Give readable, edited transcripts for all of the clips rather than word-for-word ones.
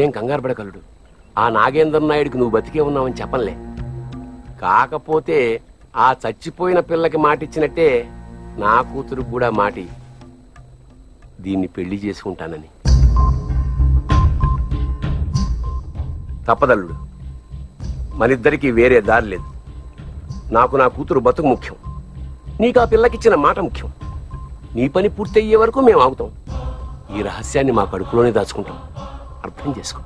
నువ్వేం కంగారు పడకలుడు. ఆ నాగేంద్ర నాయుడికి నువ్వు బతికే ఉన్నావని చెప్పనులే. కాకపోతే ఆ చచ్చిపోయిన పిల్లకి మాటిచ్చినట్టే నా కూతురు కూడా మాటి, దీన్ని పెళ్లి చేసుకుంటానని. తప్పదల్లుడు, మనిద్దరికీ వేరే దారి లేదు. నాకు నా కూతురు బతుకు ముఖ్యం, నీకు ఆ పిల్లకిచ్చిన మాట ముఖ్యం. నీ పని పూర్తయ్యే వరకు మేము ఆగుతాం. ఈ రహస్యాన్ని మా కడుపులోనే దాచుకుంటాం. అర్థం చేసుకో.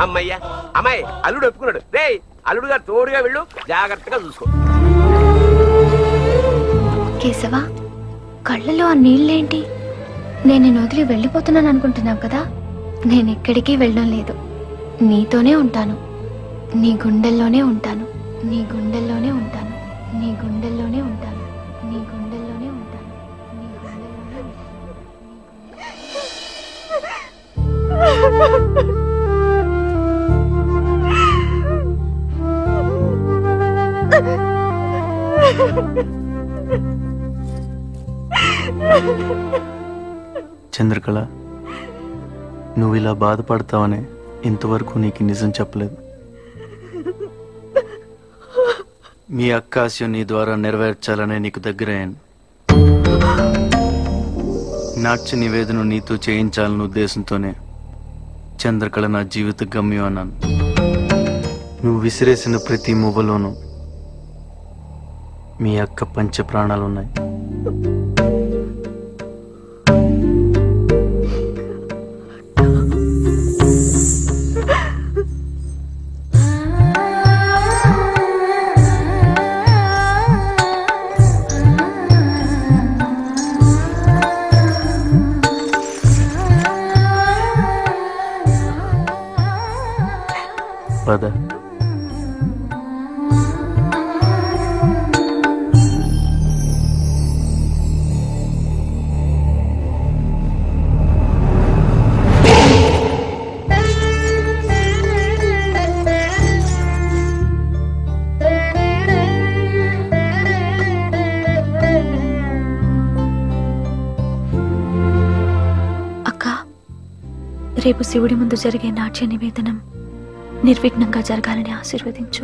అమ్మయ్యా, అమ్మాయి అల్లుడు ఒప్పుకున్నాడు. రే అల్లుడు గారు తోడుగా వెళ్ళు, జాగ్రత్తగా చూసుకో. కేశవ, కళ్ళలో ఆ నీళ్ళేంటి? నేను నిన్ను వదిలి వెళ్ళిపోతున్నాను అనుకుంటున్నావు కదా? నేను ఎక్కడికి వెళ్ళడం లేదు, నీతోనే ఉంటాను. నీ గుండెల్లోనే ఉంటాను, నీ గుండెల్లోనే ఉంటాను, నీ గుండెల్లోనే ఉంటాను, నీ గుండెల్లోనే ఉంటాను, నీ గుండెల్లోనే చంద్రకళ, నువ్వు ఇలా బాధపడతావని ఇంతవరకు నీకు నిజం చెప్పలేదు. మీ అక్క ఆశయం నీ ద్వారా నెరవేర్చాలనే నీకు దగ్గరయ్యాను. నాట్య నివేదన నీతో చేయించాలన్న ఉద్దేశంతోనే చంద్రకళ నా జీవిత గమ్యం అన్నాను. నువ్వు విసిరేసిన ప్రతి మువ్వలోనూ మీ అక్క పంచ ప్రాణాలున్నాయి. పద. రేపు శివుడి ముందు జరిగే నాట్య నివేదనం నిర్విఘ్నంగా జరగాలని ఆశీర్వదించు.